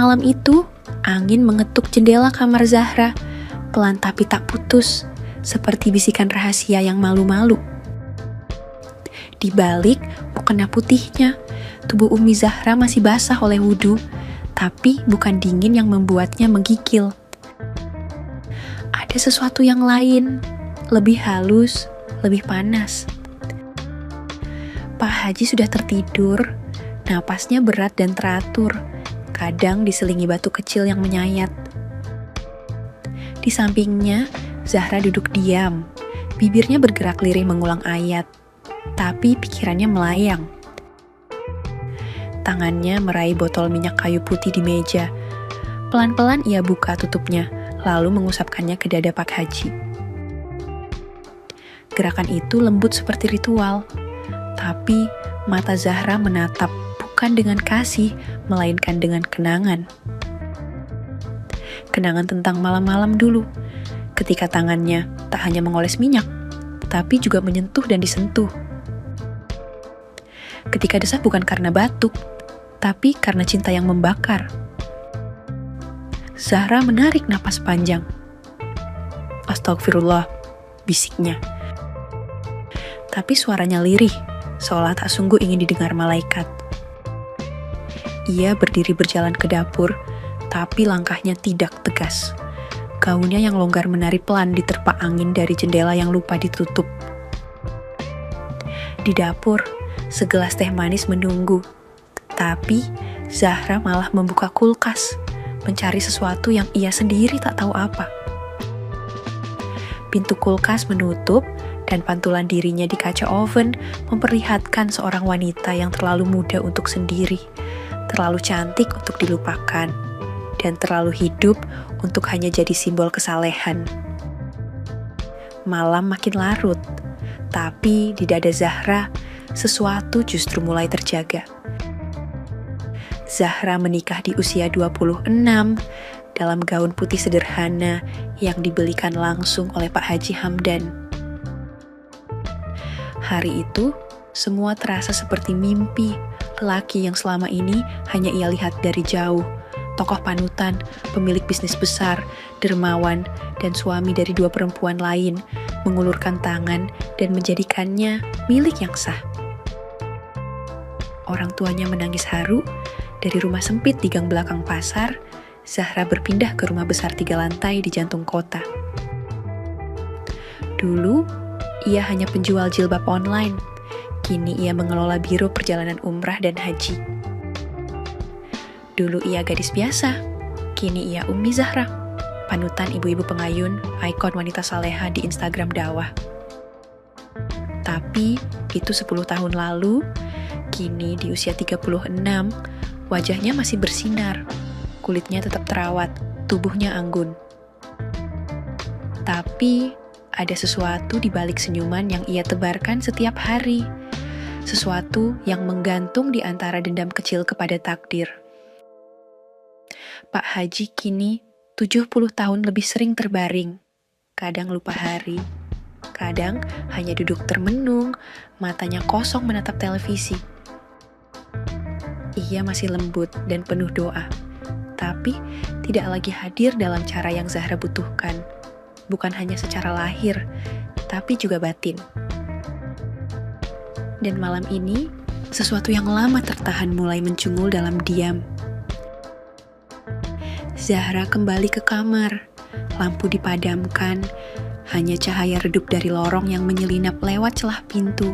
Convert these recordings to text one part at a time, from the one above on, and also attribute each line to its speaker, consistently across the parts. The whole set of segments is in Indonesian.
Speaker 1: malam itu, angin mengetuk jendela kamar Zahra, pelan tapi tak putus, seperti bisikan rahasia yang malu-malu. Di balik mukena putihnya, tubuh Umi Zahra masih basah oleh wudhu, tapi bukan dingin yang membuatnya menggigil. Ada sesuatu yang lain, lebih halus, lebih panas. Pak Haji sudah tertidur, napasnya berat dan teratur, kadang diselingi batu kecil yang menyayat. Di sampingnya, Zahra duduk diam, bibirnya bergerak lirih mengulang ayat, tapi pikirannya melayang. Tangannya meraih botol minyak kayu putih di meja. Pelan-pelan ia buka tutupnya, lalu mengusapkannya ke dada Pak Haji. Gerakan itu lembut seperti ritual, tapi mata Zahra menatap bukan dengan kasih, melainkan dengan kenangan. Kenangan tentang malam-malam dulu, ketika tangannya tak hanya mengoles minyak, tapi juga menyentuh dan disentuh. Ketika desah bukan karena batuk, tapi karena cinta yang membakar. Zahra menarik napas panjang. Astagfirullah, bisiknya. Tapi suaranya lirih, seolah tak sungguh ingin didengar malaikat. Ia berdiri berjalan ke dapur, tapi langkahnya tidak tegas. Gaunnya yang longgar menari pelan diterpa angin dari jendela yang lupa ditutup. Di dapur, segelas teh manis menunggu. Tapi Zahra malah membuka kulkas, mencari sesuatu yang ia sendiri tak tahu apa. Pintu kulkas menutup, dan pantulan dirinya di kaca oven memperlihatkan seorang wanita yang terlalu muda untuk sendiri, terlalu cantik untuk dilupakan, dan terlalu hidup untuk hanya jadi simbol kesalehan. Malam makin larut, tapi di dada Zahra, sesuatu justru mulai terjaga. Zahra menikah di usia 26, dalam gaun putih sederhana yang dibelikan langsung oleh Pak Haji Hamdan. Hari itu, semua terasa seperti mimpi. Lelaki yang selama ini hanya ia lihat dari jauh, tokoh panutan, pemilik bisnis besar, dermawan, dan suami dari 2 perempuan lain, mengulurkan tangan dan menjadikannya milik yang sah. Orang tuanya menangis haru. Dari rumah sempit di gang belakang pasar, Zahra berpindah ke rumah besar 3 lantai di jantung kota. Dulu, ia hanya penjual jilbab online. Kini ia mengelola biro perjalanan umrah dan haji. Dulu ia gadis biasa. Kini ia Umi Zahra, panutan ibu-ibu pengayun, ikon wanita saleha di Instagram dakwah. Tapi, itu 10 tahun lalu. Kini di usia 36, wajahnya masih bersinar. Kulitnya tetap terawat, tubuhnya anggun. Tapi, ada sesuatu di balik senyuman yang ia tebarkan setiap hari. Sesuatu yang menggantung di antara dendam kecil kepada takdir. Pak Haji kini 70 tahun lebih sering terbaring. Kadang lupa hari, kadang hanya duduk termenung, matanya kosong menatap televisi. Ia masih lembut dan penuh doa, tapi tidak lagi hadir dalam cara yang Zahra butuhkan. Bukan hanya secara lahir, tapi juga batin. Dan malam ini, sesuatu yang lama tertahan mulai mencungul dalam diam. Zahra kembali ke kamar, lampu dipadamkan, hanya cahaya redup dari lorong yang menyelinap lewat celah pintu.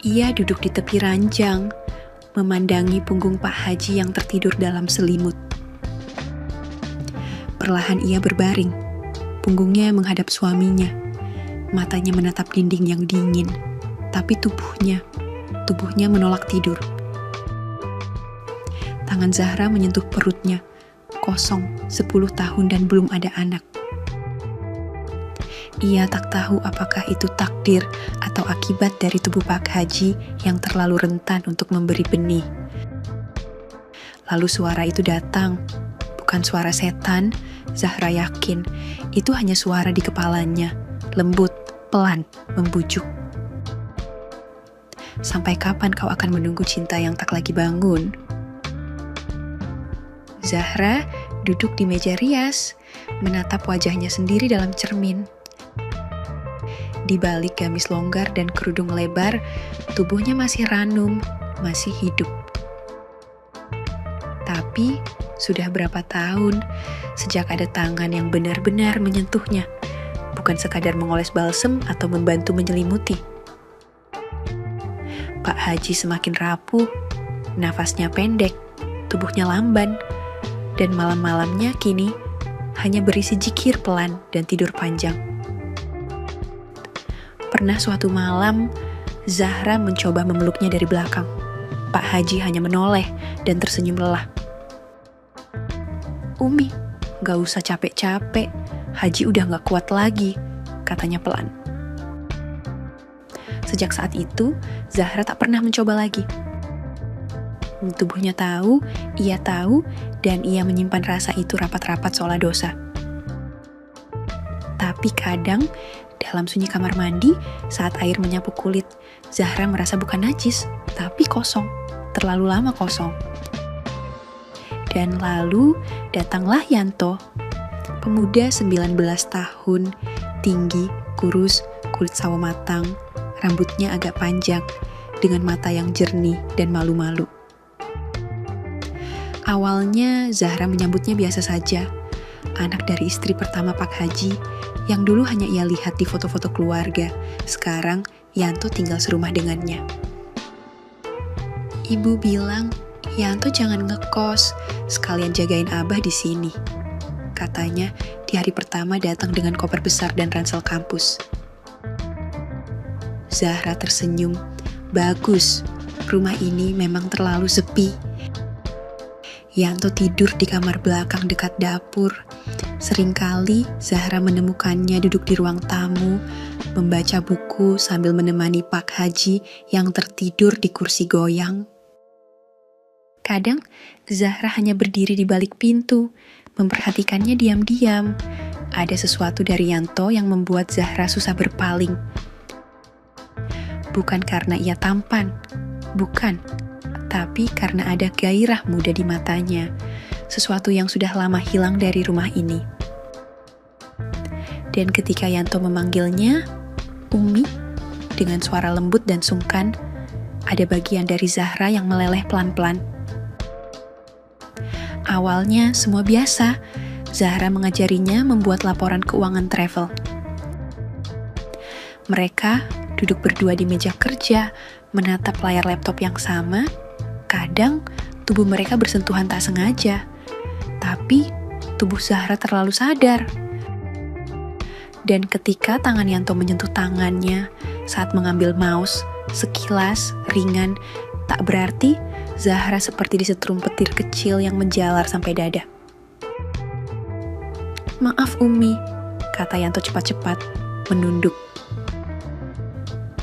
Speaker 1: Ia duduk di tepi ranjang, memandangi punggung Pak Haji yang tertidur dalam selimut. Perlahan ia berbaring, punggungnya menghadap suaminya, matanya menatap dinding yang dingin, tapi tubuhnya menolak tidur. Tangan Zahra menyentuh perutnya, kosong 10 tahun dan belum ada anak. Ia tak tahu apakah itu takdir atau akibat dari tubuh Pak Haji yang terlalu rentan untuk memberi benih. Lalu suara itu datang. Bukan suara setan, Zahra yakin itu hanya suara di kepalanya, lembut, pelan, membujuk. Sampai kapan kau akan menunggu cinta yang tak lagi bangun? Zahra duduk di meja rias, menatap wajahnya sendiri dalam cermin. Di balik gamis longgar dan kerudung lebar, tubuhnya masih ranum, masih hidup. Tapi, sudah berapa tahun sejak ada tangan yang benar-benar menyentuhnya, bukan sekadar mengoles balsem atau membantu menyelimuti. Pak Haji semakin rapuh, nafasnya pendek, tubuhnya lamban, dan malam-malamnya kini hanya berisi zikir pelan dan tidur panjang. Pernah suatu malam, Zahra mencoba memeluknya dari belakang. Pak Haji hanya menoleh dan tersenyum lelah. "Umi, gak usah capek-capek, Haji udah gak kuat lagi," katanya pelan. Sejak saat itu, Zahra tak pernah mencoba lagi. Tubuhnya tahu, dan ia menyimpan rasa itu rapat-rapat seolah dosa. Tapi kadang, dalam sunyi kamar mandi, saat air menyapu kulit, Zahra merasa bukan najis, tapi kosong, terlalu lama kosong. Dan lalu datanglah Yanto, pemuda 19 tahun, tinggi, kurus, kulit sawo matang, rambutnya agak panjang, dengan mata yang jernih dan malu-malu. Awalnya Zahra menyambutnya biasa saja, anak dari istri pertama Pak Haji, yang dulu hanya ia lihat di foto-foto keluarga. Sekarang Yanto tinggal serumah dengannya. Ibu bilang, "Yanto jangan ngekos, sekalian jagain Abah di sini," katanya di hari pertama datang dengan koper besar dan ransel kampus. Zahra tersenyum. Bagus, rumah ini memang terlalu sepi. Yanto tidur di kamar belakang dekat dapur. Seringkali Zahra menemukannya duduk di ruang tamu, membaca buku sambil menemani Pak Haji yang tertidur di kursi goyang. Kadang Zahra hanya berdiri di balik pintu, memperhatikannya diam-diam. Ada sesuatu dari Yanto yang membuat Zahra susah berpaling. Bukan karena ia tampan, bukan, tapi karena ada gairah muda di matanya, sesuatu yang sudah lama hilang dari rumah ini. Dan ketika Yanto memanggilnya, "Umi," dengan suara lembut dan sungkan, ada bagian dari Zahra yang meleleh pelan-pelan. Awalnya semua biasa, Zahra mengajarinya membuat laporan keuangan travel. Mereka duduk berdua di meja kerja, menatap layar laptop yang sama. Kadang tubuh mereka bersentuhan tak sengaja, tapi tubuh Zahra terlalu sadar. Dan ketika tangan Yanto menyentuh tangannya saat mengambil mouse, sekilas, ringan, tak berarti, Zahra seperti disetrum petir kecil yang menjalar sampai dada. "Maaf Umi," kata Yanto cepat-cepat, menunduk.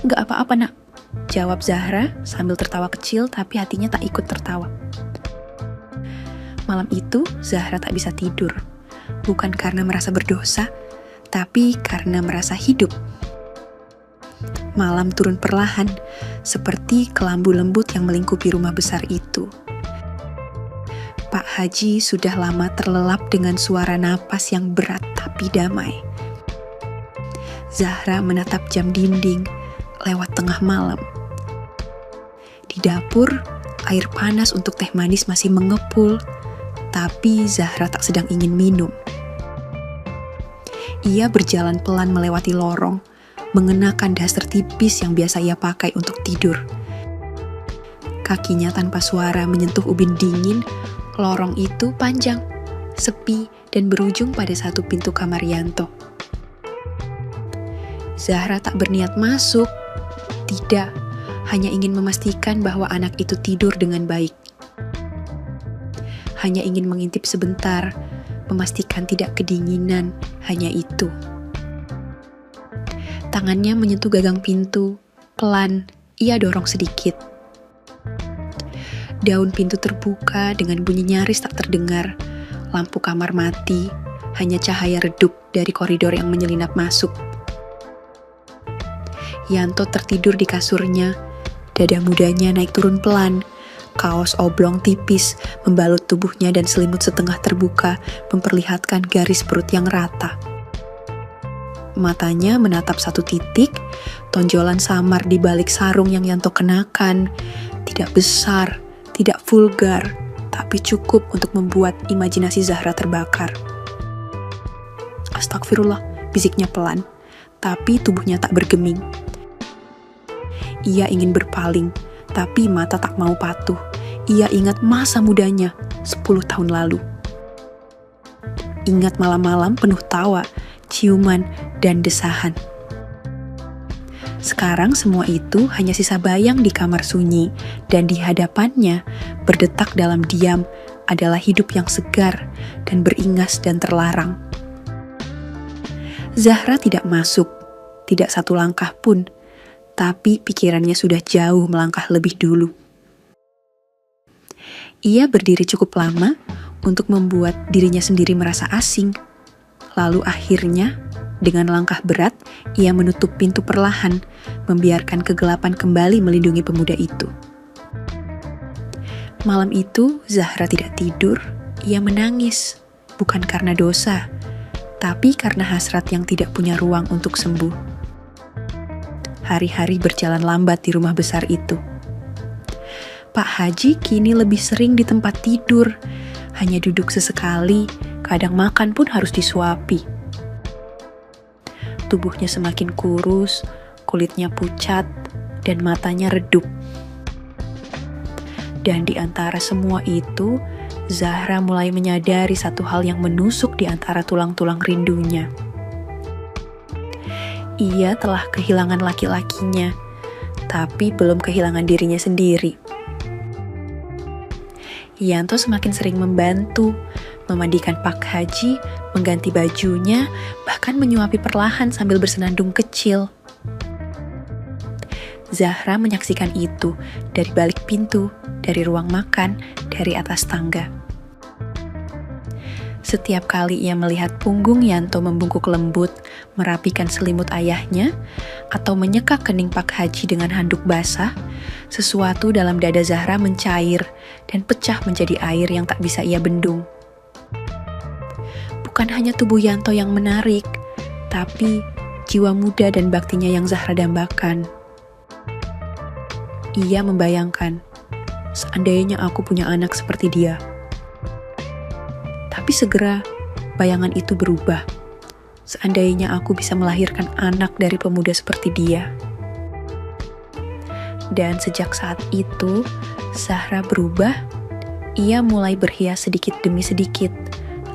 Speaker 1: "Gak apa-apa nak," jawab Zahra sambil tertawa kecil tapi hatinya tak ikut tertawa. Malam itu Zahra tak bisa tidur, bukan karena merasa berdosa, tapi karena merasa hidup. Malam turun perlahan, seperti kelambu lembut yang melingkupi rumah besar itu. Pak Haji sudah lama terlelap dengan suara napas yang berat tapi damai. Zahra menatap jam dinding, lewat tengah malam. Di dapur, air panas untuk teh manis masih mengepul, tapi Zahra tak sedang ingin minum. Ia berjalan pelan melewati lorong, mengenakan daster tipis yang biasa ia pakai untuk tidur. Kakinya tanpa suara menyentuh ubin dingin. Lorong itu panjang, sepi, dan berujung pada satu pintu kamar Yanto. Zahra tak berniat masuk. Tidak, hanya ingin memastikan bahwa anak itu tidur dengan baik. Hanya ingin mengintip sebentar, memastikan tidak kedinginan, hanya itu. Tangannya menyentuh gagang pintu, pelan, ia dorong sedikit. Daun pintu terbuka dengan bunyi nyaris tak terdengar. Lampu kamar mati, hanya cahaya redup dari koridor yang menyelinap masuk. Yanto tertidur di kasurnya, dada mudanya naik turun pelan, Kaos oblong tipis membalut tubuhnya dan selimut setengah terbuka memperlihatkan garis perut yang rata. Matanya menatap satu titik, tonjolan samar di balik sarung yang Yanto kenakan. Tidak besar, tidak vulgar, tapi cukup untuk membuat imajinasi Zahra terbakar. Astagfirullah, bisiknya pelan, tapi tubuhnya tak bergeming. Ia ingin berpaling, tapi mata tak mau patuh. Ia ingat masa mudanya, 10 tahun lalu. Ingat malam-malam penuh tawa, ciuman, dan desahan. Sekarang semua itu hanya sisa bayang di kamar sunyi, dan di hadapannya, berdetak dalam diam, adalah hidup yang segar dan beringas dan terlarang. Zahra tidak masuk, tidak satu langkah pun, tapi pikirannya sudah jauh melangkah lebih dulu. Ia berdiri cukup lama untuk membuat dirinya sendiri merasa asing. Lalu akhirnya, dengan langkah berat, ia menutup pintu perlahan, membiarkan kegelapan kembali melindungi pemuda itu. Malam itu, Zahra tidak tidur. Ia menangis, bukan karena dosa, tapi karena hasrat yang tidak punya ruang untuk sembuh. Hari-hari berjalan lambat di rumah besar itu. Pak Haji kini lebih sering di tempat tidur, hanya duduk sesekali, kadang makan pun harus disuapi. Tubuhnya semakin kurus, kulitnya pucat, dan matanya redup. Dan di antara semua itu, Zahra mulai menyadari satu hal yang menusuk di antara tulang-tulang rindunya. Ia telah kehilangan laki-lakinya, tapi belum kehilangan dirinya sendiri. Yanto semakin sering membantu, memandikan Pak Haji, mengganti bajunya, bahkan menyuapi perlahan sambil bersenandung kecil. Zahra menyaksikan itu dari balik pintu, dari ruang makan, dari atas tangga. Setiap kali ia melihat punggung Yanto membungkuk lembut, merapikan selimut ayahnya, atau menyekak kening Pak Haji dengan handuk basah, sesuatu dalam dada Zahra mencair dan pecah menjadi air yang tak bisa ia bendung. Bukan hanya tubuh Yanto yang menarik, tapi jiwa muda dan baktinya yang Zahra dambakan. Ia membayangkan, seandainya aku punya anak seperti dia. Tapi segera, bayangan itu berubah. Seandainya aku bisa melahirkan anak dari pemuda seperti dia. Dan sejak saat itu, Zahra berubah. Ia mulai berhias sedikit demi sedikit.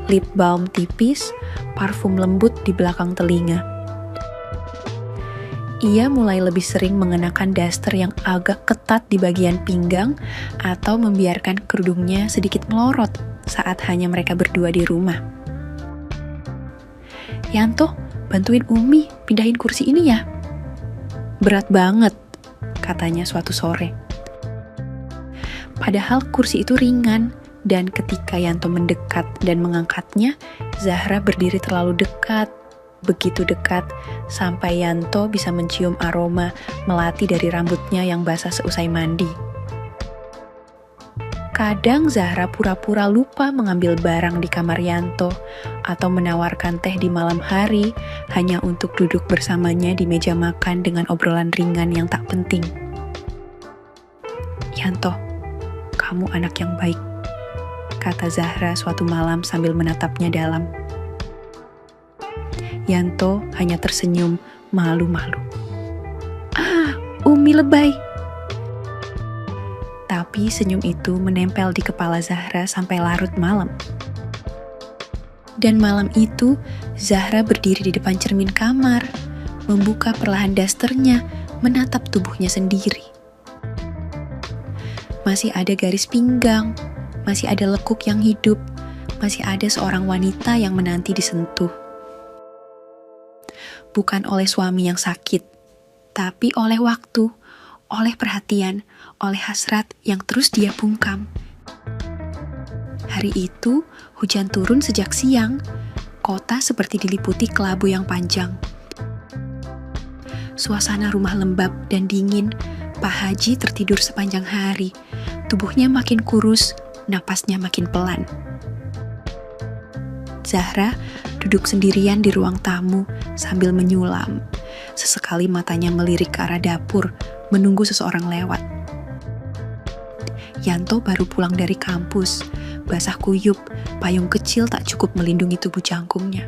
Speaker 1: Lip balm tipis, parfum lembut di belakang telinga. Ia mulai lebih sering mengenakan daster yang agak ketat di bagian pinggang atau membiarkan kerudungnya sedikit melorot saat hanya mereka berdua di rumah. Yanto, bantuin Umi pindahin kursi ini ya. Berat banget, katanya suatu sore. Padahal kursi itu ringan, dan ketika Yanto mendekat dan mengangkatnya, Zahra berdiri terlalu dekat, begitu dekat, sampai Yanto bisa mencium aroma melati dari rambutnya yang basah seusai mandi. Kadang Zahra pura-pura lupa mengambil barang di kamar Yanto atau menawarkan teh di malam hari hanya untuk duduk bersamanya di meja makan dengan obrolan ringan yang tak penting. Yanto, kamu anak yang baik, kata Zahra suatu malam sambil menatapnya dalam. Yanto hanya tersenyum malu-malu. Ah, Umi lebay. Tapi senyum itu menempel di kepala Zahra sampai larut malam. Dan malam itu, Zahra berdiri di depan cermin kamar, membuka perlahan dasternya, menatap tubuhnya sendiri. Masih ada garis pinggang, masih ada lekuk yang hidup, masih ada seorang wanita yang menanti disentuh. Bukan oleh suami yang sakit, tapi oleh waktu, oleh perhatian, oleh hasrat yang terus dia bungkam. Hari itu, hujan turun sejak siang. Kota seperti diliputi kelabu yang panjang. Suasana rumah lembab dan dingin. Pak Haji tertidur sepanjang hari. Tubuhnya makin kurus, napasnya makin pelan. Zahra duduk sendirian di ruang tamu sambil menyulam. Sesekali matanya melirik ke arah dapur, menunggu seseorang lewat. Yanto baru pulang dari kampus, basah kuyup, payung kecil tak cukup melindungi tubuh jangkungnya.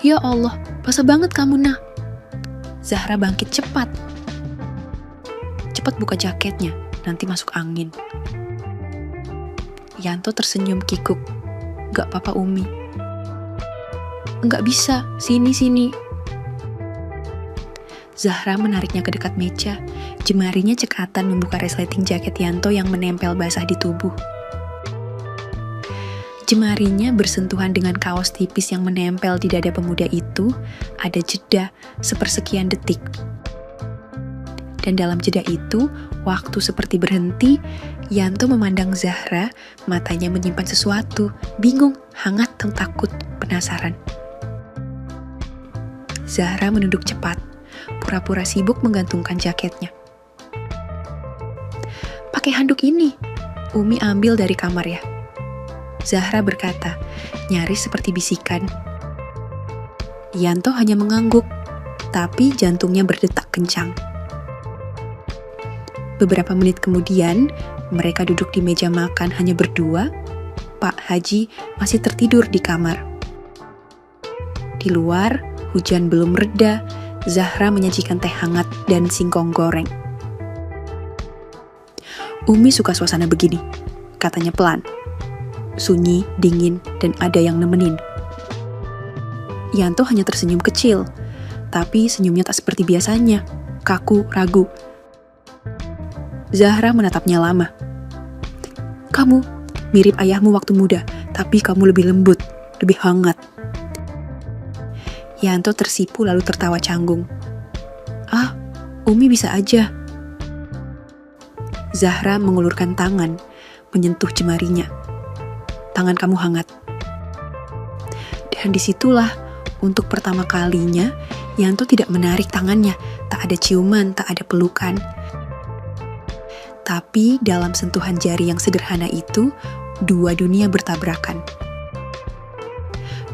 Speaker 1: Ya Allah, basah banget kamu, Nak. Zahra bangkit cepat. Cepat buka jaketnya, nanti masuk angin. Yanto tersenyum kikuk. Gak apa-apa, Umi. Enggak bisa, sini. Zahra menariknya ke dekat meja, jemarinya cekatan membuka resleting jaket Yanto yang menempel basah di tubuh. Jemarinya bersentuhan dengan kaos tipis yang menempel di dada pemuda itu, ada jeda sepersekian detik. Dan dalam jeda itu, waktu seperti berhenti, Yanto memandang Zahra, matanya menyimpan sesuatu, bingung, hangat, takut, penasaran. Zahra menunduk cepat, pura-pura sibuk menggantungkan jaketnya. Pakai handuk ini, Umi ambil dari kamar ya. Zahra berkata, nyaris seperti bisikan. Yanto hanya mengangguk, tapi jantungnya berdetak kencang. Beberapa menit kemudian, mereka duduk di meja makan hanya berdua. Pak Haji masih tertidur di kamar. Di luar, hujan belum reda. Zahra menyajikan teh hangat dan singkong goreng. Umi suka suasana begini, katanya pelan. Sunyi, dingin, dan ada yang nemenin. Yanto hanya tersenyum kecil, tapi senyumnya tak seperti biasanya, kaku, ragu. Zahra menatapnya lama. Kamu mirip ayahmu waktu muda, tapi kamu lebih lembut, lebih hangat. Yanto tersipu lalu tertawa canggung. Ah, Umi bisa aja. Zahra mengulurkan tangan, menyentuh jemarinya. Tangan kamu hangat. Dan disitulah, untuk pertama kalinya, Yanto tidak menarik tangannya. Tak ada ciuman, tak ada pelukan. Tapi dalam sentuhan jari yang sederhana itu, dua dunia bertabrakan.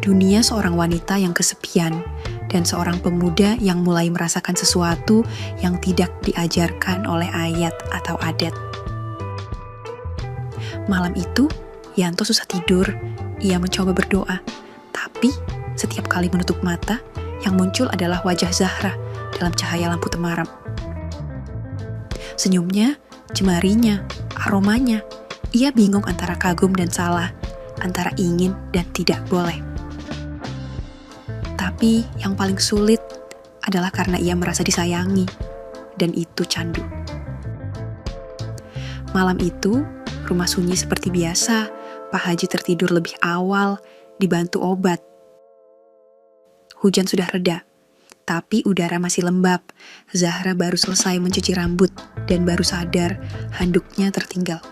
Speaker 1: Dunia seorang wanita yang kesepian, dan seorang pemuda yang mulai merasakan sesuatu yang tidak diajarkan oleh ayat atau adat. Malam itu, Yanto susah tidur. Ia mencoba berdoa, tapi setiap kali menutup mata, yang muncul adalah wajah Zahra dalam cahaya lampu temaram. Senyumnya, jemarinya, aromanya. Ia bingung antara kagum dan salah, antara ingin dan tidak boleh. Tapi yang paling sulit adalah karena ia merasa disayangi, dan itu candu. Malam itu, rumah sunyi seperti biasa. Pak Haji tertidur lebih awal, dibantu obat. Hujan sudah reda, tapi udara masih lembab. Zahra baru selesai mencuci rambut dan baru sadar handuknya tertinggal.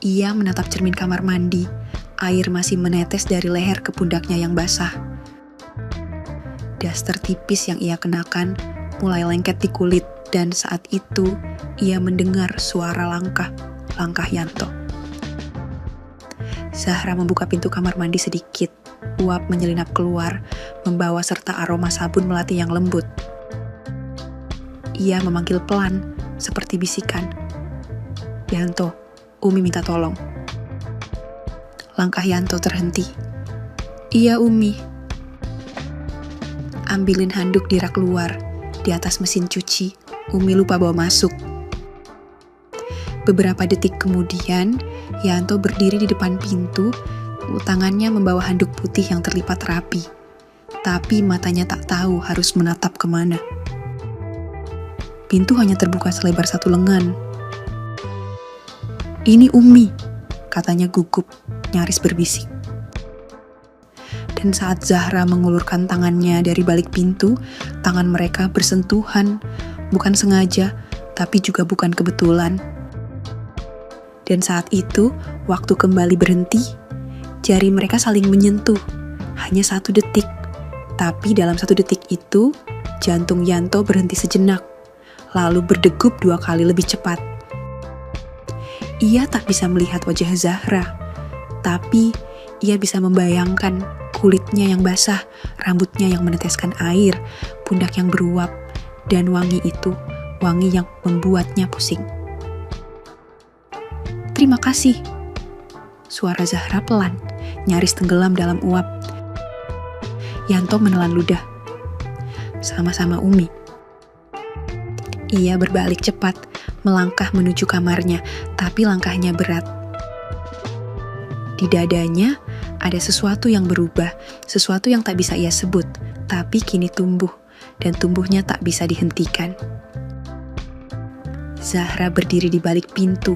Speaker 1: Ia menatap cermin kamar mandi. Air masih menetes dari leher ke pundaknya yang basah. Daster tipis yang ia kenakan mulai lengket di kulit, dan saat itu ia mendengar suara langkah Yanto. Zahra membuka pintu kamar mandi sedikit. Uap menyelinap keluar, membawa serta aroma sabun melati yang lembut. Ia memanggil pelan, seperti bisikan. Yanto, Umi minta tolong. Langkah Yanto terhenti. Iya, Umi. Ambilin handuk di rak luar. Di atas mesin cuci, Umi lupa bawa masuk. Beberapa detik kemudian, Yanto berdiri di depan pintu. Tangannya membawa handuk putih yang terlipat rapi. Tapi matanya tak tahu harus menatap kemana. Pintu hanya terbuka selebar satu lengan. Ini Umi, katanya gugup, nyaris berbisik. Dan saat Zahra mengulurkan tangannya dari balik pintu, tangan mereka bersentuhan, bukan sengaja, tapi juga bukan kebetulan. Dan saat itu, waktu kembali berhenti, jari mereka saling menyentuh, hanya 1 detik. Tapi dalam 1 detik itu, jantung Yanto berhenti sejenak. lalu berdegup 2 kali lebih cepat. Ia tak bisa melihat wajah Zahra, tapi ia bisa membayangkan kulitnya yang basah, rambutnya yang meneteskan air, pundak yang beruap, dan wangi itu, wangi yang membuatnya pusing. "Terima kasih." Suara Zahra pelan, nyaris tenggelam dalam uap. Yanto menelan ludah. "Sama-sama, Umi." Ia berbalik cepat, melangkah menuju kamarnya, tapi langkahnya berat. Di dadanya ada sesuatu yang berubah, sesuatu yang tak bisa ia sebut, tapi kini tumbuh, dan tumbuhnya tak bisa dihentikan. Zahra berdiri di balik pintu,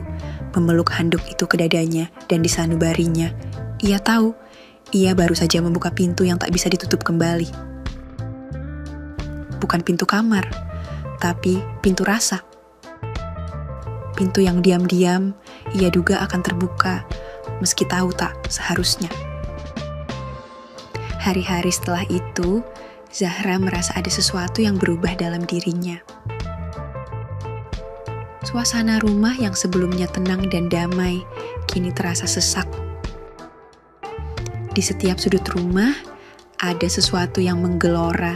Speaker 1: memeluk handuk itu ke dadanya dan di sanubarinya. Ia tahu, ia baru saja membuka pintu yang tak bisa ditutup kembali. Bukan pintu kamar, tapi pintu rasa. Pintu yang diam-diam ia duga akan terbuka, meski tahu tak seharusnya. Hari-hari setelah itu, Zahra merasa ada sesuatu yang berubah dalam dirinya. Suasana rumah yang sebelumnya tenang dan damai, kini terasa sesak. Di setiap sudut rumah, ada sesuatu yang menggelora,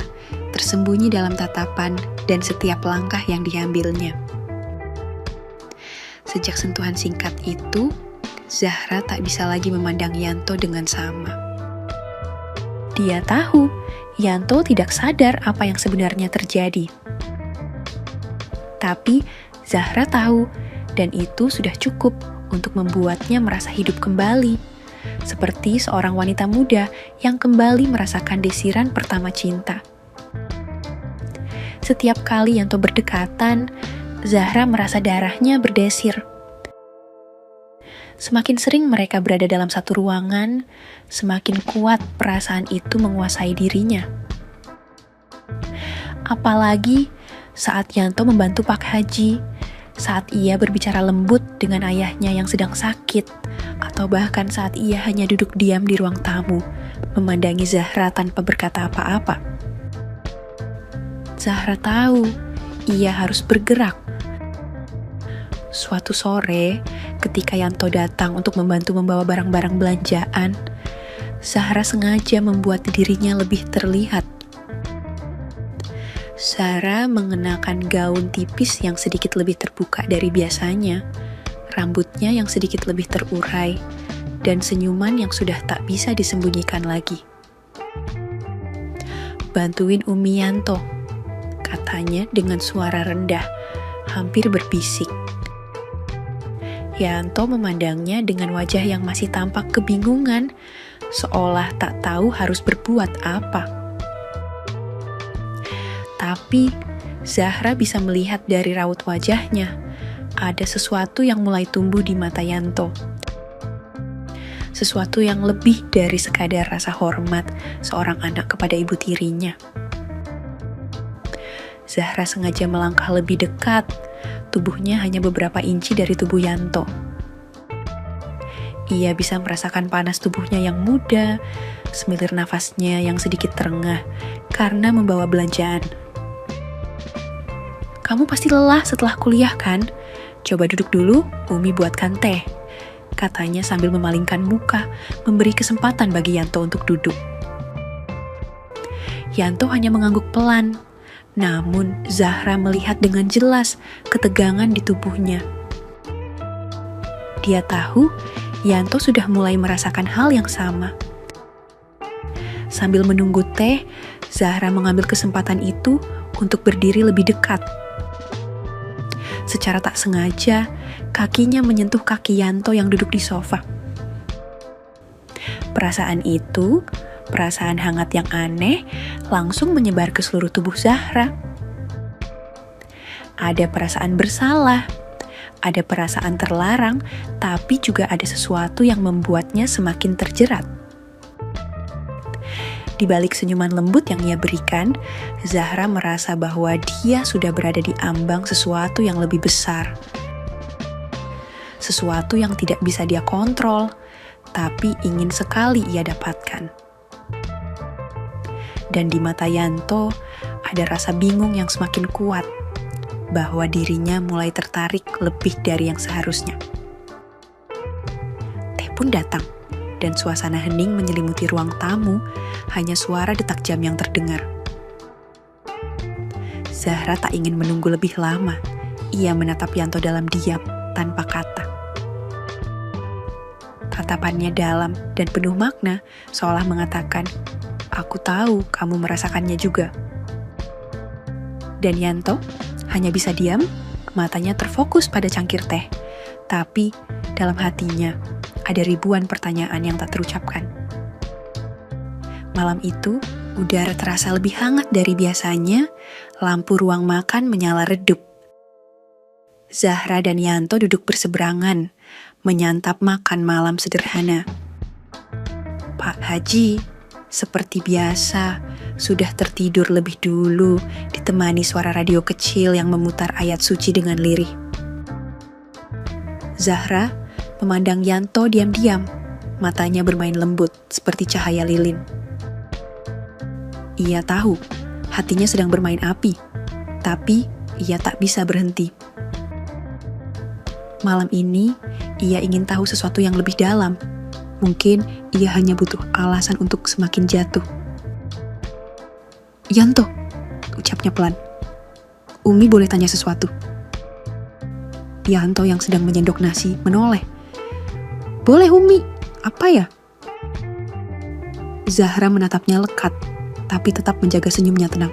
Speaker 1: tersembunyi dalam tatapan dan setiap langkah yang diambilnya. Sejak sentuhan singkat itu, Zahra tak bisa lagi memandang Yanto dengan sama. Dia tahu, Yanto tidak sadar apa yang sebenarnya terjadi. Tapi, Zahra tahu, dan itu sudah cukup untuk membuatnya merasa hidup kembali. Seperti seorang wanita muda yang kembali merasakan desiran pertama cinta. Setiap kali Yanto berdekatan, Zahra merasa darahnya berdesir. Semakin sering mereka berada dalam satu ruangan, semakin kuat perasaan itu menguasai dirinya. Apalagi saat Yanto membantu Pak Haji, saat ia berbicara lembut dengan ayahnya yang sedang sakit, atau bahkan saat ia hanya duduk diam di ruang tamu, memandangi Zahra tanpa berkata apa-apa. Zahra tahu, ia harus bergerak. Suatu sore, ketika Yanto datang untuk membantu membawa barang-barang belanjaan, Zahra sengaja membuat dirinya lebih terlihat. Zahra mengenakan gaun tipis yang sedikit lebih terbuka dari biasanya, rambutnya yang sedikit lebih terurai, dan senyuman yang sudah tak bisa disembunyikan lagi. "Bantuin Umi Yanto," katanya dengan suara rendah, hampir berbisik. Yanto memandangnya dengan wajah yang masih tampak kebingungan, seolah tak tahu harus berbuat apa. Tapi, Zahra bisa melihat dari raut wajahnya, ada sesuatu yang mulai tumbuh di mata Yanto. Sesuatu yang lebih dari sekadar rasa hormat seorang anak kepada ibu tirinya. Zahra sengaja melangkah lebih dekat, tubuhnya hanya beberapa inci dari tubuh Yanto. Ia bisa merasakan panas tubuhnya yang muda, semilir nafasnya yang sedikit terengah karena membawa belanjaan. "Kamu pasti lelah setelah kuliah kan? Coba duduk dulu, Umi buatkan teh," katanya sambil memalingkan muka, memberi kesempatan bagi Yanto untuk duduk. Yanto hanya mengangguk pelan. Namun, Zahra melihat dengan jelas ketegangan di tubuhnya. Dia tahu, Yanto sudah mulai merasakan hal yang sama. Sambil menunggu teh, Zahra mengambil kesempatan itu untuk berdiri lebih dekat. Secara tak sengaja, kakinya menyentuh kaki Yanto yang duduk di sofa. Perasaan itu, perasaan hangat yang aneh, langsung menyebar ke seluruh tubuh Zahra. Ada perasaan bersalah, ada perasaan terlarang, tapi juga ada sesuatu yang membuatnya semakin terjerat. Di balik senyuman lembut yang ia berikan, Zahra merasa bahwa dia sudah berada di ambang sesuatu yang lebih besar. Sesuatu yang tidak bisa dia kontrol, tapi ingin sekali ia dapatkan. Dan di mata Yanto, ada rasa bingung yang semakin kuat. bahwa dirinya mulai tertarik lebih dari yang seharusnya. Teh pun datang, dan suasana hening menyelimuti ruang tamu, hanya suara detak jam yang terdengar. Zahra tak ingin menunggu lebih lama. Ia menatap Yanto dalam diam, tanpa kata. Tatapannya dalam dan penuh makna, seolah mengatakan, "Aku tahu kamu merasakannya juga." Dan Yanto hanya bisa diam, matanya terfokus pada cangkir teh. Tapi dalam hatinya ada ribuan pertanyaan yang tak terucapkan. Malam itu, udara terasa lebih hangat dari biasanya, lampu ruang makan menyala redup. Zahra dan Yanto duduk berseberangan, menyantap makan malam sederhana. Pak Haji, seperti biasa, sudah tertidur lebih dulu, ditemani suara radio kecil yang memutar ayat suci dengan lirih. Zahra memandang Yanto diam-diam, matanya bermain lembut seperti cahaya lilin. Ia tahu, hatinya sedang bermain api, tapi ia tak bisa berhenti. Malam ini, ia ingin tahu sesuatu yang lebih dalam. Mungkin ia hanya butuh alasan untuk semakin jatuh. "Yanto," ucapnya pelan. "Umi boleh tanya sesuatu?" Yanto yang sedang menyendok nasi menoleh. "Boleh Umi, apa ya?" Zahra menatapnya lekat, tapi tetap menjaga senyumnya tenang.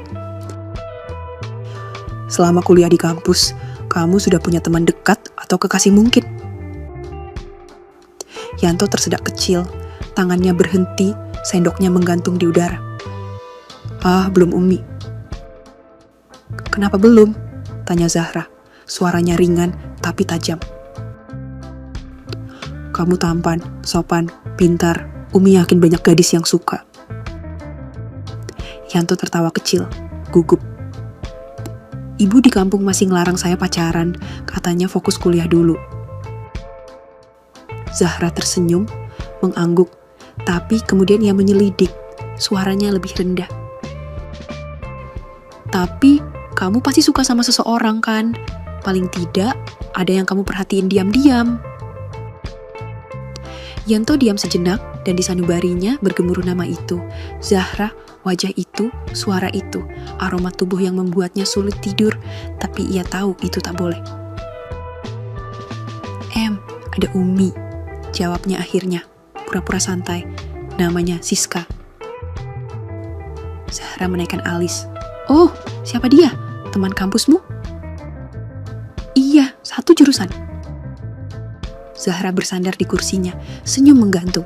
Speaker 1: "Selama kuliah di kampus, kamu sudah punya teman dekat atau kekasih mungkin?" Yanto tersedak kecil, tangannya berhenti, sendoknya menggantung di udara. "Ah, belum Umi." "Kenapa belum?" tanya Zahra, suaranya ringan tapi tajam. "Kamu tampan, sopan, pintar. Umi yakin banyak gadis yang suka." Yanto tertawa kecil, gugup. "Ibu di kampung masih ngelarang saya pacaran, katanya fokus kuliah dulu." Zahra tersenyum, mengangguk, tapi kemudian ia menyelidik, suaranya lebih rendah. "Tapi kamu pasti suka sama seseorang kan? Paling tidak ada yang kamu perhatiin diam-diam." Yanto diam sejenak dan di sanubarinya bergemuruh nama itu. Zahra, wajah itu, suara itu, aroma tubuh yang membuatnya sulit tidur, tapi ia tahu itu tak boleh. Ada Umi," jawabnya akhirnya, pura-pura santai. "Namanya Siska." Zahra menaikkan alis. "Oh, siapa dia? Teman kampusmu?" "Iya, satu jurusan." Zahra bersandar di kursinya, senyum menggantung.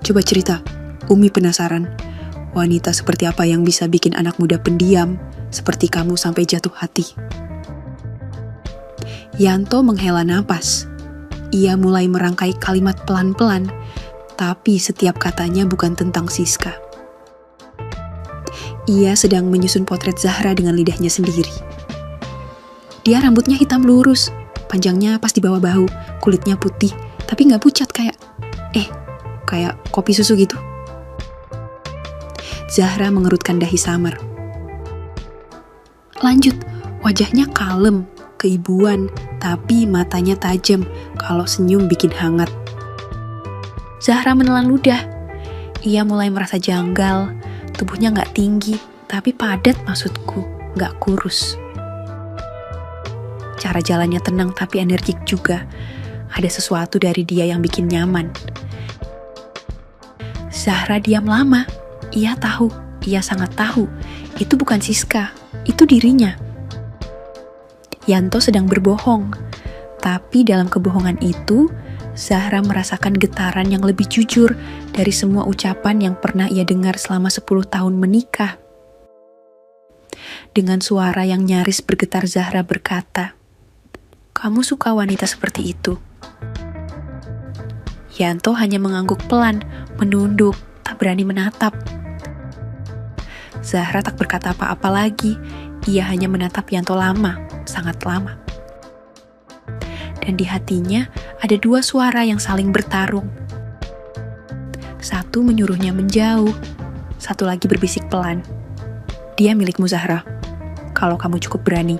Speaker 1: "Coba cerita, Umi penasaran. Wanita seperti apa yang bisa bikin anak muda pendiam seperti kamu sampai jatuh hati?" Yanto menghela napas. Ia mulai merangkai kalimat pelan-pelan, tapi setiap katanya bukan tentang Siska. Ia sedang menyusun potret Zahra dengan lidahnya sendiri. Dia rambutnya hitam lurus, panjangnya pas di bawah bahu, kulitnya putih, tapi nggak pucat kayak kopi susu gitu. Zahra mengerutkan dahi samar. "Lanjut, wajahnya kalem, keibuan, tapi matanya tajam, kalau senyum bikin hangat." Zahra menelan ludah. Ia mulai merasa janggal, tubuhnya nggak tinggi, tapi padat maksudku, nggak kurus. Cara jalannya tenang tapi energik juga. Ada sesuatu dari dia yang bikin nyaman. Zahra diam lama. Ia tahu, ia sangat tahu, itu bukan Siska, itu dirinya. Yanto sedang berbohong, tapi dalam kebohongan itu, Zahra merasakan getaran yang lebih jujur dari semua ucapan yang pernah ia dengar selama 10 tahun menikah. Dengan suara yang nyaris bergetar, Zahra berkata, "Kamu suka wanita seperti itu?" Yanto hanya mengangguk pelan, menunduk, tak berani menatap. Zahra tak berkata apa-apa lagi, ia hanya menatap Yanto lama, sangat lama. Dan di hatinya ada dua suara yang saling bertarung. Satu menyuruhnya menjauh, satu lagi berbisik pelan. "Dia milikmu Zahra." kalau kamu cukup berani.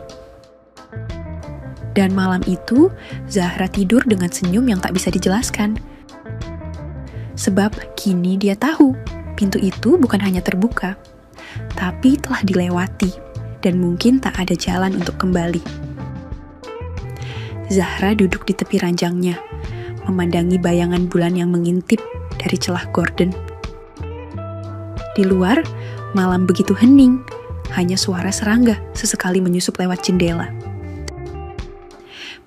Speaker 1: Dan malam itu, Zahra tidur dengan senyum yang tak bisa dijelaskan. Sebab kini dia tahu, pintu itu bukan hanya terbuka, tapi telah dilewati, dan mungkin tak ada jalan untuk kembali. Zahra duduk di tepi ranjangnya, memandangi bayangan bulan yang mengintip dari celah gorden. Di luar, malam begitu hening, hanya suara serangga sesekali menyusup lewat jendela.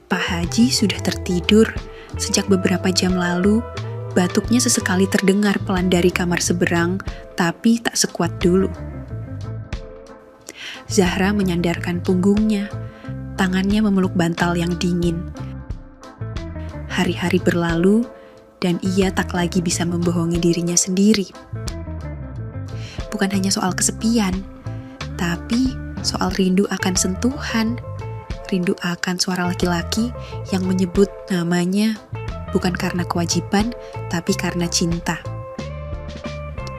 Speaker 1: Pak Haji sudah tertidur sejak beberapa jam lalu. Batuknya sesekali terdengar pelan dari kamar seberang, tapi tak sekuat dulu. Zahra menyandarkan punggungnya, tangannya memeluk bantal yang dingin. Hari-hari berlalu, dan ia tak lagi bisa membohongi dirinya sendiri. Bukan hanya soal kesepian, tapi soal rindu akan sentuhan, rindu akan suara laki-laki yang menyebut namanya bukan karena kewajiban, tapi karena cinta.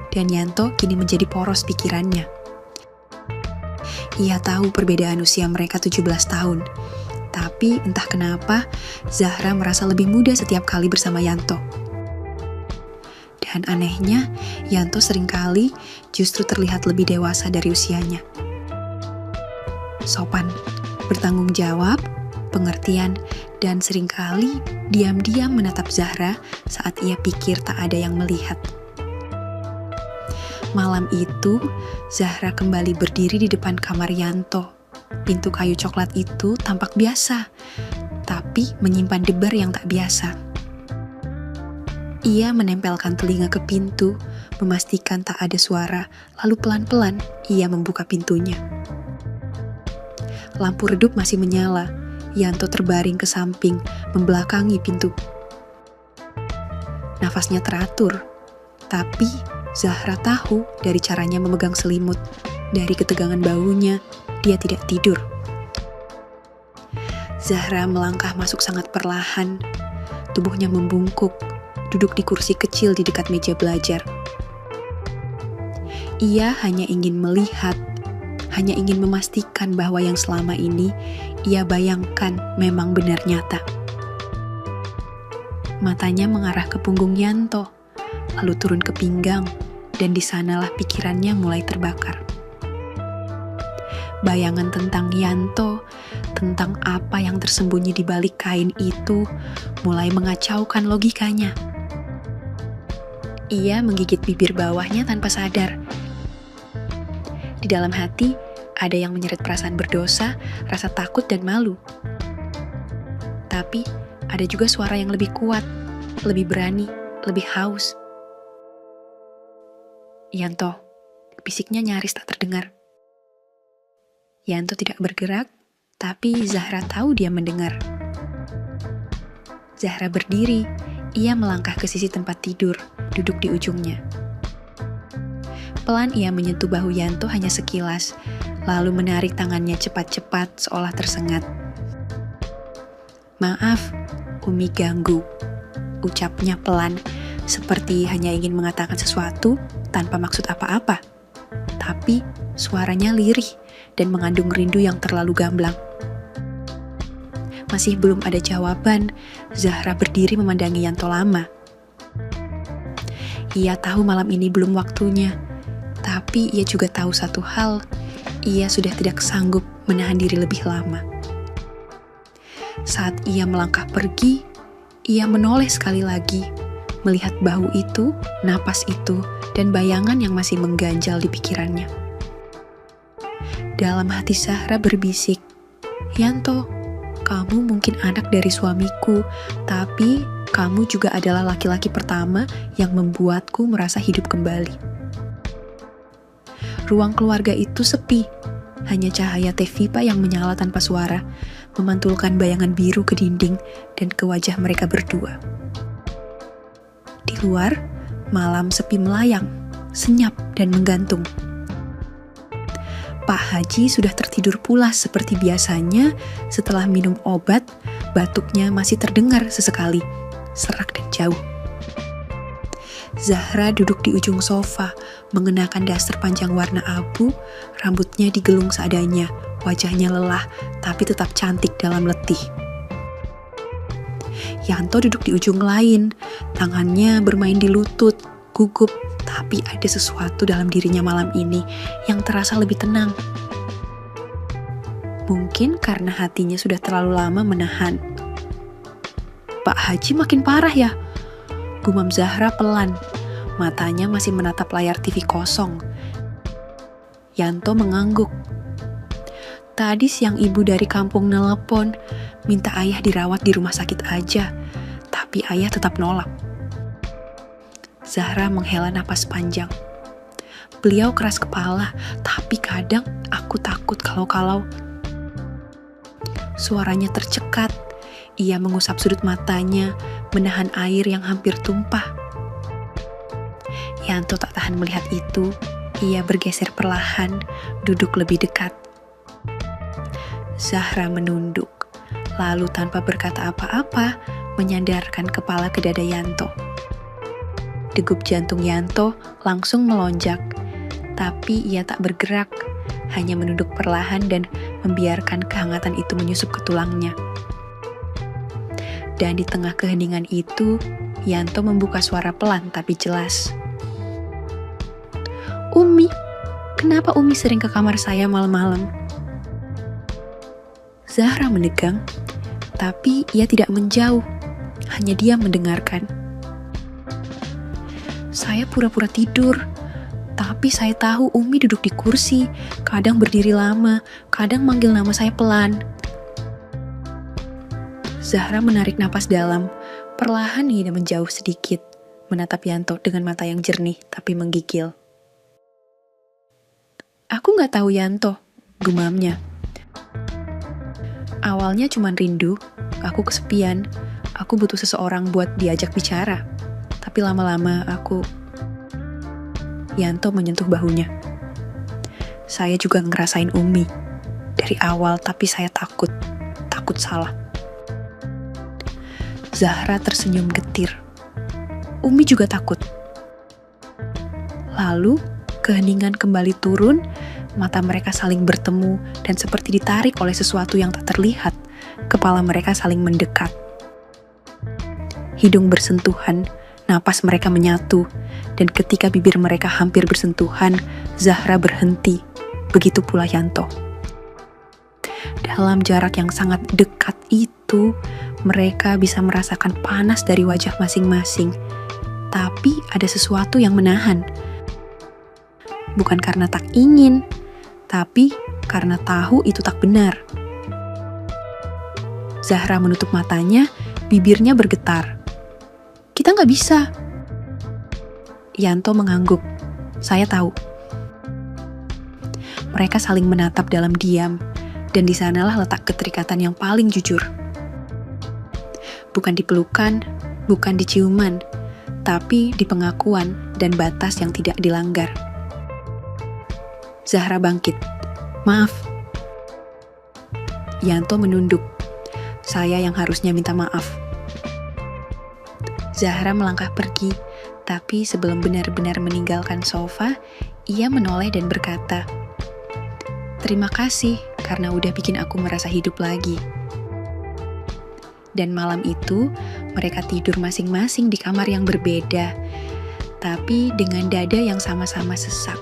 Speaker 1: Dan Yanto kini menjadi poros pikirannya. Ia tahu perbedaan usia mereka 17 tahun, tapi entah kenapa Zahra merasa lebih muda setiap kali bersama Yanto. Dan anehnya, Yanto seringkali justru terlihat lebih dewasa dari usianya. Sopan, bertanggung jawab, pengertian, dan seringkali diam-diam menatap Zahra saat ia pikir tak ada yang melihat. Malam itu, Zahra kembali berdiri di depan kamar Yanto. Pintu kayu coklat itu tampak biasa, tapi menyimpan debar yang tak biasa. Ia menempelkan telinga ke pintu, memastikan tak ada suara, lalu pelan-pelan ia membuka pintunya. Lampu redup masih menyala. Yanto terbaring ke samping, membelakangi pintu. Nafasnya teratur, tapi Zahra tahu dari caranya memegang selimut, dari ketegangan baunya, dia tidak tidur. Zahra melangkah masuk sangat perlahan, tubuhnya membungkuk, duduk di kursi kecil di dekat meja belajar. Ia hanya ingin melihat, hanya ingin memastikan bahwa yang selama ini ia bayangkan memang benar nyata. Matanya mengarah ke punggung Yanto, lalu turun ke pinggang, dan di sanalah pikirannya mulai terbakar. Bayangan tentang Yanto, tentang apa yang tersembunyi di balik kain itu, mulai mengacaukan logikanya. Ia menggigit bibir bawahnya tanpa sadar. Di dalam hati, ada yang menyeret perasaan berdosa, rasa takut dan malu. Tapi, ada juga suara yang lebih kuat, lebih berani, lebih haus. Yanto, bisiknya nyaris tak terdengar. Yanto tidak bergerak, tapi Zahra tahu dia mendengar. Zahra berdiri, ia melangkah ke sisi tempat tidur, duduk di ujungnya. Pelan ia menyentuh bahu Yanto hanya sekilas, lalu menarik tangannya cepat-cepat seolah tersengat. "Maaf, Umi ganggu," ucapnya pelan, seperti hanya ingin mengatakan sesuatu tanpa maksud apa-apa. Tapi suaranya lirih dan mengandung rindu yang terlalu gamblang. Masih belum ada jawaban, Zahra berdiri memandangi Yanto lama. Ia tahu malam ini belum waktunya, tapi ia juga tahu satu hal, ia sudah tidak sanggup menahan diri lebih lama. Saat ia melangkah pergi, ia menoleh sekali lagi, melihat bahu itu, napas itu, dan bayangan yang masih mengganjal di pikirannya. Dalam hati Zahra berbisik, "Yanto, kamu mungkin anak dari suamiku, tapi kamu juga adalah laki-laki pertama yang membuatku merasa hidup kembali." Ruang keluarga itu sepi, hanya cahaya teh pipa yang menyala tanpa suara, memantulkan bayangan biru ke dinding dan ke wajah mereka berdua. Di luar, malam sepi melayang, senyap dan menggantung. Pak Haji sudah tertidur pulas seperti biasanya. Setelah minum obat, batuknya masih terdengar sesekali, serak dan jauh. Zahra duduk di ujung sofa, mengenakan daster panjang warna abu, rambutnya digelung seadanya, wajahnya lelah tapi tetap cantik dalam letih. Yanto duduk di ujung lain, tangannya bermain di lutut, gugup, tapi ada sesuatu dalam dirinya malam ini yang terasa lebih tenang. Mungkin karena hatinya sudah terlalu lama menahan. Pak Haji makin parah ya, gumam Zahra pelan. Matanya masih menatap layar TV kosong. Yanto mengangguk. Tadi siang ibu dari kampung nelepon, minta ayah dirawat di rumah sakit aja, tapi ayah tetap nolak. Zahra menghela napas panjang. Beliau keras kepala, tapi kadang aku takut kalau suaranya tercekat. Ia mengusap sudut matanya, menahan air yang hampir tumpah. Yanto tak tahan melihat itu. Ia bergeser perlahan, duduk lebih dekat. Zahra menunduk, lalu tanpa berkata apa-apa, menyandarkan kepala ke dada Yanto. Degup jantung Yanto langsung melonjak, tapi ia tak bergerak, hanya menunduk perlahan dan membiarkan kehangatan itu menyusup ke tulangnya. Dan di tengah keheningan itu, Yanto membuka suara pelan tapi jelas. Umi, kenapa Umi sering ke kamar saya malam-malam? Zahra menegang, tapi ia tidak menjauh, hanya dia mendengarkan. Saya pura-pura tidur, tapi saya tahu Umi duduk di kursi, kadang berdiri lama, kadang manggil nama saya pelan. Zahra menarik napas dalam, perlahan ia menjauh sedikit, menatap Yanto dengan mata yang jernih tapi menggigil. Aku gak tahu Yanto, gumamnya. Awalnya cuma rindu, aku kesepian, aku butuh seseorang buat diajak bicara. Tapi lama-lama Yanto menyentuh bahunya. Saya juga ngerasain Umi. Dari awal, tapi saya takut salah. Zahra tersenyum getir. Umi juga takut. Lalu, keheningan kembali turun, mata mereka saling bertemu dan seperti ditarik oleh sesuatu yang tak terlihat, kepala mereka saling mendekat. Hidung bersentuhan, napas mereka menyatu, dan ketika bibir mereka hampir bersentuhan, Zahra berhenti, begitu pula Yanto. Dalam jarak yang sangat dekat itu, mereka bisa merasakan panas dari wajah masing-masing, tapi ada sesuatu yang menahan. Bukan karena tak ingin, tapi karena tahu itu tak benar. Zahra menutup matanya, bibirnya bergetar. Kita nggak bisa. Yanto mengangguk. Saya tahu. Mereka saling menatap dalam diam, dan di sanalah letak keterikatan yang paling jujur. Bukan di pelukan, bukan di ciuman, tapi di pengakuan dan batas yang tidak dilanggar. Zahra bangkit. Maaf. Yanto menunduk. Saya yang harusnya minta maaf. Zahra melangkah pergi, tapi sebelum benar-benar meninggalkan sofa, ia menoleh dan berkata, "Terima kasih karena udah bikin aku merasa hidup lagi." Dan malam itu, mereka tidur masing-masing di kamar yang berbeda, tapi dengan dada yang sama-sama sesak.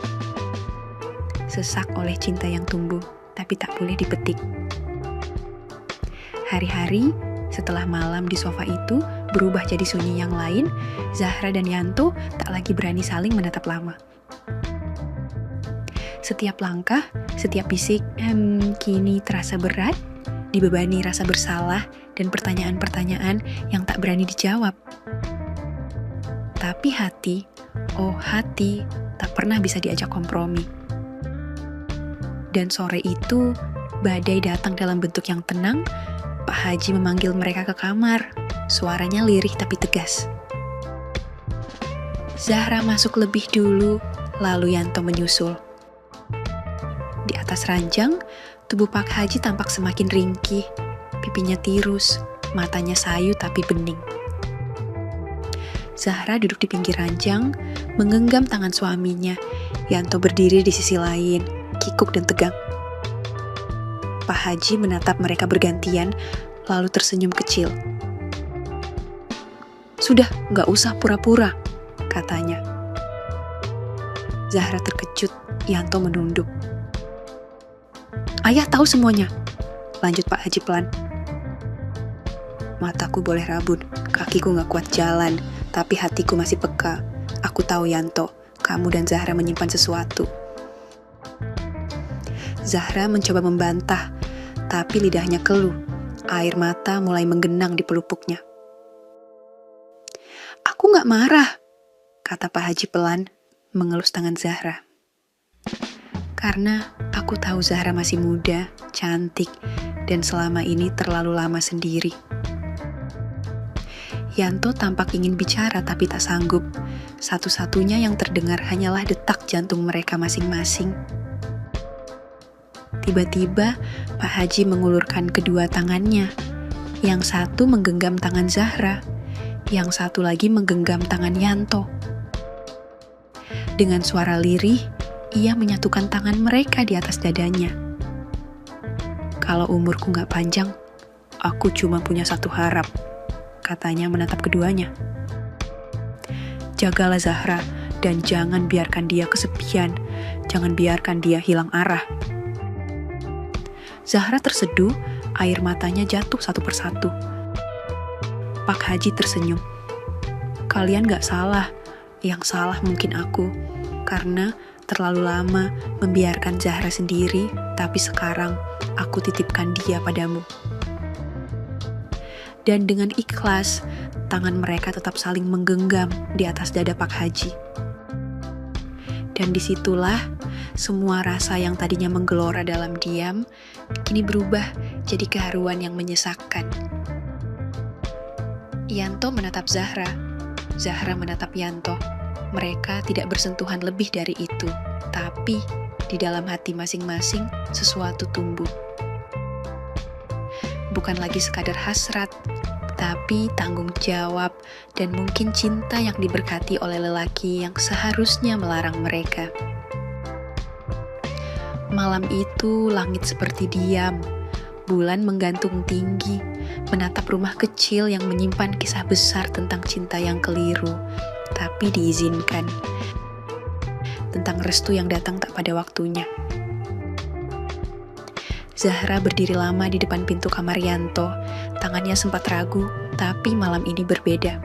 Speaker 1: Sesak oleh cinta yang tumbuh, tapi tak boleh dipetik. Hari-hari, setelah malam di sofa itu berubah jadi sunyi yang lain, Zahra dan Yanto tak lagi berani saling menatap lama. Setiap langkah, setiap bisik, kini terasa berat, dibebani rasa bersalah dan pertanyaan-pertanyaan yang tak berani dijawab. Tapi hati, oh hati, tak pernah bisa diajak kompromi. Dan sore itu, badai datang dalam bentuk yang tenang. Pak Haji memanggil mereka ke kamar. Suaranya lirih tapi tegas. Zahra masuk lebih dulu, lalu Yanto menyusul. Di atas ranjang, tubuh Pak Haji tampak semakin ringkih. Pipinya tirus, matanya sayu tapi bening. Zahra duduk di pinggir ranjang, menggenggam tangan suaminya. Yanto berdiri di sisi lain, kikuk dan tegang. Pak Haji menatap mereka bergantian, lalu tersenyum kecil. "Sudah, nggak usah pura-pura," katanya. Zahra terkejut, Yanto menunduk. "Ayah tahu semuanya," lanjut Pak Haji pelan. "Mataku boleh rabun, kakiku nggak kuat jalan, tapi hatiku masih peka. Aku tahu Yanto, kamu dan Zahra menyimpan sesuatu." Zahra mencoba membantah, tapi lidahnya keluh. Air mata mulai menggenang di pelupuknya. "Aku nggak marah," kata Pak Haji pelan, mengelus tangan Zahra. "Karena aku tahu Zahra masih muda, cantik, dan selama ini terlalu lama sendiri." Yanto tampak ingin bicara tapi tak sanggup. Satu-satunya yang terdengar hanyalah detak jantung mereka masing-masing. Tiba-tiba Pak Haji mengulurkan kedua tangannya. Yang satu menggenggam tangan Zahra, yang satu lagi menggenggam tangan Yanto. Dengan suara lirih, ia menyatukan tangan mereka di atas dadanya. "Kalau umurku gak panjang, aku cuma punya satu harap," katanya menatap keduanya. "Jagalah Zahra dan jangan biarkan dia kesepian, jangan biarkan dia hilang arah." Zahra terseduh, air matanya jatuh satu persatu. Pak Haji tersenyum. "Kalian gak salah, yang salah mungkin aku, karena terlalu lama membiarkan Zahra sendiri, tapi sekarang aku titipkan dia padamu." Dan dengan ikhlas, tangan mereka tetap saling menggenggam di atas dada Pak Haji. Dan disitulah semua rasa yang tadinya menggelora dalam diam, kini berubah jadi keharuan yang menyesakkan. Yanto menatap Zahra, Zahra menatap Yanto. Mereka tidak bersentuhan lebih dari itu, tapi di dalam hati masing-masing sesuatu tumbuh. Bukan lagi sekadar hasrat, tapi tanggung jawab dan mungkin cinta yang diberkati oleh lelaki yang seharusnya melarang mereka. Malam itu langit seperti diam, bulan menggantung tinggi, menatap rumah kecil yang menyimpan kisah besar tentang cinta yang keliru, tapi diizinkan. Tentang restu yang datang tak pada waktunya. Zahra berdiri lama di depan pintu kamar Yanto. Tangannya sempat ragu, tapi malam ini berbeda.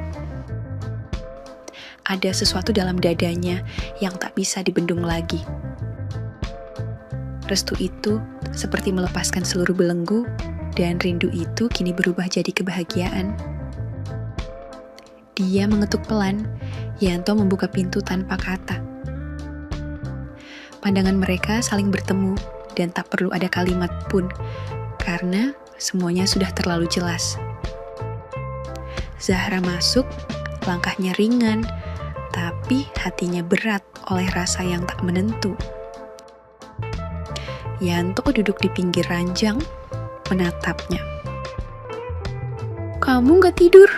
Speaker 1: Ada sesuatu dalam dadanya yang tak bisa dibendung lagi. Restu itu seperti melepaskan seluruh belenggu, dan rindu itu kini berubah jadi kebahagiaan. Dia mengetuk pelan, Yanto membuka pintu tanpa kata. Pandangan mereka saling bertemu, dan tak perlu ada kalimat pun, karena semuanya sudah terlalu jelas. Zahra masuk, langkahnya ringan, tapi hatinya berat oleh rasa yang tak menentu. Yanto duduk di pinggir ranjang, menatapnya. "Kamu gak tidur?"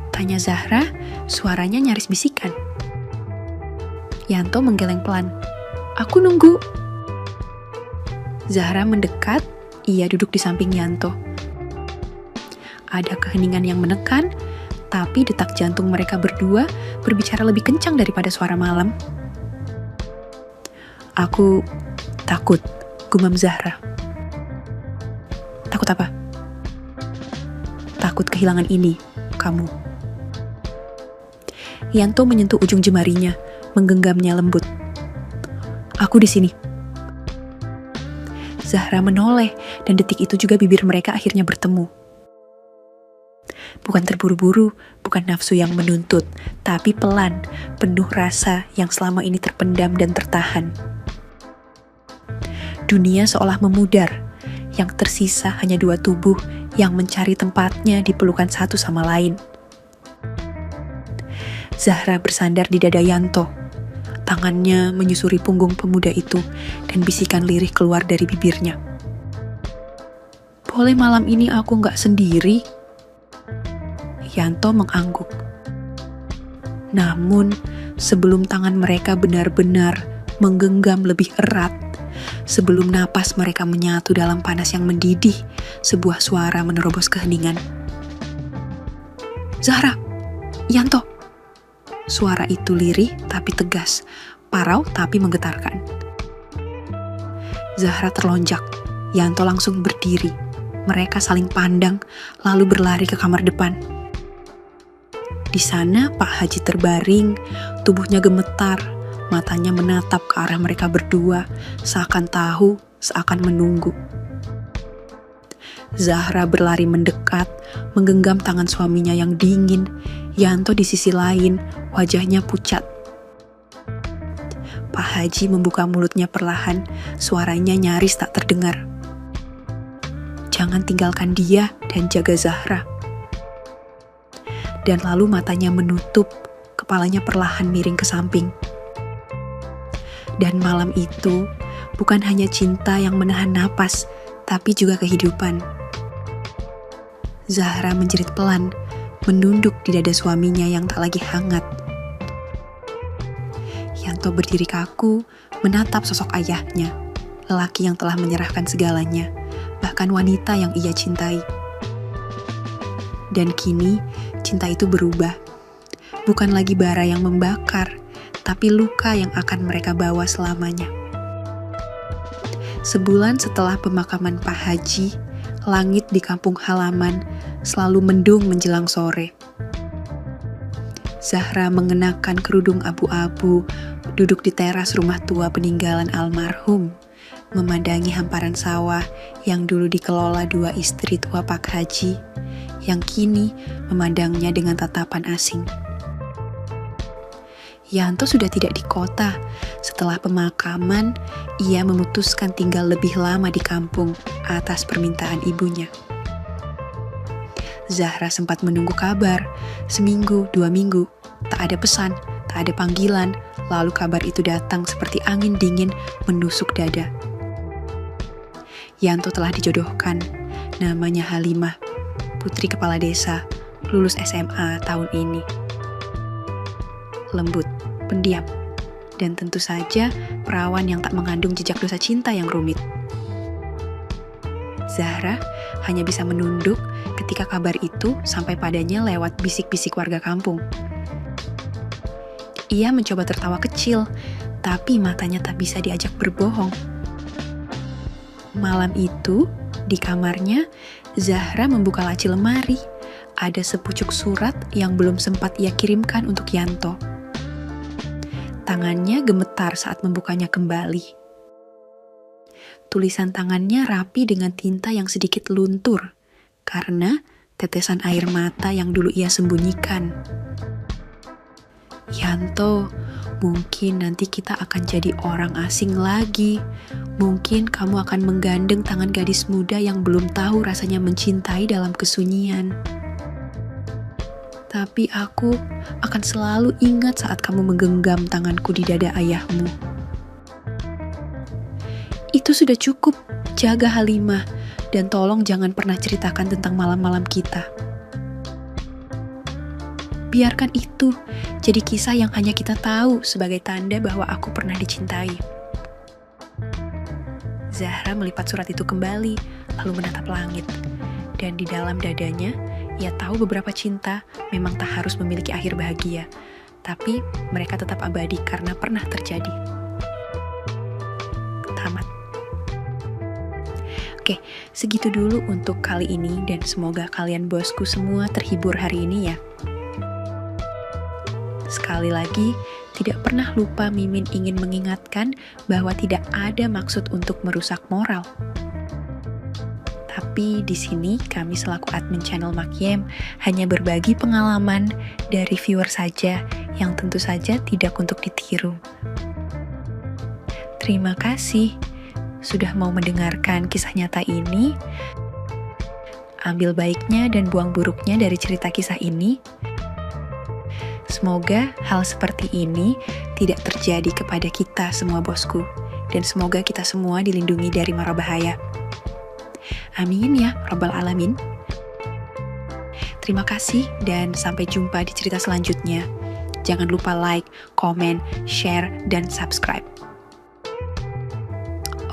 Speaker 1: tanya Zahra, suaranya nyaris bisikan. Yanto menggeleng pelan. "Aku nunggu." Zahra mendekat, ia duduk di samping Yanto. Ada keheningan yang menekan, tapi detak jantung mereka berdua berbicara lebih kencang daripada suara malam. "Aku takut," gumam Zahra. "Takut apa?" "Takut kehilangan ini, kamu." Yanto menyentuh ujung jemarinya, menggenggamnya lembut. "Aku di sini." Zahra menoleh, dan detik itu juga bibir mereka akhirnya bertemu. Bukan terburu-buru, bukan nafsu yang menuntut, tapi pelan, penuh rasa yang selama ini terpendam dan tertahan. Dunia seolah memudar, yang tersisa hanya dua tubuh yang mencari tempatnya di pelukan satu sama lain. Zahra bersandar di dada Yanto. Tangannya menyusuri punggung pemuda itu, dan bisikan lirih keluar dari bibirnya. "Boleh malam ini aku gak sendiri?" Yanto mengangguk. Namun, sebelum tangan mereka benar-benar menggenggam lebih erat, Sebelum napas mereka menyatu dalam panas yang mendidih, sebuah suara menerobos keheningan. "Zahra! Yanto!" Suara itu lirih tapi tegas, parau tapi menggetarkan. Zahra terlonjak, Yanto langsung berdiri. Mereka saling pandang, lalu berlari ke kamar depan. Di sana Pak Haji terbaring, tubuhnya gemetar, matanya menatap ke arah mereka berdua, seakan tahu, seakan menunggu. Zahra berlari mendekat, menggenggam tangan suaminya yang dingin. Yanto di sisi lain, wajahnya pucat. Pak Haji membuka mulutnya perlahan, suaranya nyaris tak terdengar. "Jangan tinggalkan dia dan jaga Zahra." Dan lalu matanya menutup, kepalanya perlahan miring ke samping. Dan malam itu, bukan hanya cinta yang menahan napas, tapi juga kehidupan. Zahra menjerit pelan, menunduk di dada suaminya yang tak lagi hangat. Yanto berdiri kaku, menatap sosok ayahnya, lelaki yang telah menyerahkan segalanya, bahkan wanita yang ia cintai. Dan kini, cinta itu berubah. Bukan lagi bara yang membakar, tapi luka yang akan mereka bawa selamanya. Sebulan setelah pemakaman Pak Haji, langit di kampung halaman selalu mendung menjelang sore. Zahra mengenakan kerudung abu-abu, duduk di teras rumah tua peninggalan almarhum, memandangi hamparan sawah yang dulu dikelola dua istri tua Pak Haji, yang kini memandangnya dengan tatapan asing. Yanto sudah tidak di kota. Setelah pemakaman, ia memutuskan tinggal lebih lama di kampung atas permintaan ibunya. Zahra sempat menunggu kabar, 1 minggu, 2 minggu, tak ada pesan, tak ada panggilan, lalu kabar itu datang seperti angin dingin menusuk dada. Yanto telah dijodohkan, namanya Halimah, putri kepala desa, lulus SMA tahun ini. Lembut, pendiam, dan tentu saja perawan yang tak mengandung jejak dosa cinta yang rumit. Zahra hanya bisa menunduk ketika kabar itu sampai padanya lewat bisik-bisik warga kampung. Ia mencoba tertawa kecil, tapi matanya tak bisa diajak berbohong. Malam itu, di kamarnya, Zahra membuka laci lemari. Ada sepucuk surat yang belum sempat ia kirimkan untuk Yanto. Tangannya gemetar saat membukanya kembali. Tulisan tangannya rapi dengan tinta yang sedikit luntur, karena tetesan air mata yang dulu ia sembunyikan. "Yanto, mungkin nanti kita akan jadi orang asing lagi. Mungkin kamu akan menggandeng tangan gadis muda yang belum tahu rasanya mencintai dalam kesunyian. Tapi aku akan selalu ingat saat kamu menggenggam tanganku di dada ayahmu. Itu sudah cukup, jaga Halimah, dan tolong jangan pernah ceritakan tentang malam-malam kita. Biarkan itu jadi kisah yang hanya kita tahu sebagai tanda bahwa aku pernah dicintai." Zahra melipat surat itu kembali, lalu menatap langit. Dan di dalam dadanya, ia tahu beberapa cinta memang tak harus memiliki akhir bahagia, tapi mereka tetap abadi karena pernah terjadi. Tamat. Oke, segitu dulu untuk kali ini, dan semoga kalian bosku semua terhibur hari ini ya. Sekali lagi, tidak pernah lupa Mimin ingin mengingatkan bahwa tidak ada maksud untuk merusak moral. Tapi di sini kami selaku admin channel Makiem hanya berbagi pengalaman dari viewer saja yang tentu saja tidak untuk ditiru. Terima kasih sudah mau mendengarkan kisah nyata ini. Ambil baiknya dan buang buruknya dari cerita kisah ini. Semoga hal seperti ini tidak terjadi kepada kita semua bosku, dan semoga kita semua dilindungi dari mara bahaya. Amin ya Rabbal Alamin. Terima kasih dan sampai jumpa di cerita selanjutnya. Jangan lupa like, komen, share, dan subscribe.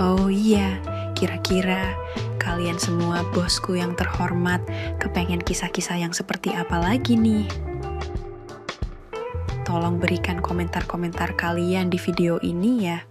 Speaker 1: Oh iya, kira-kira kalian semua bosku yang terhormat kepengen kisah-kisah yang seperti apa lagi nih? Tolong berikan komentar-komentar kalian di video ini ya.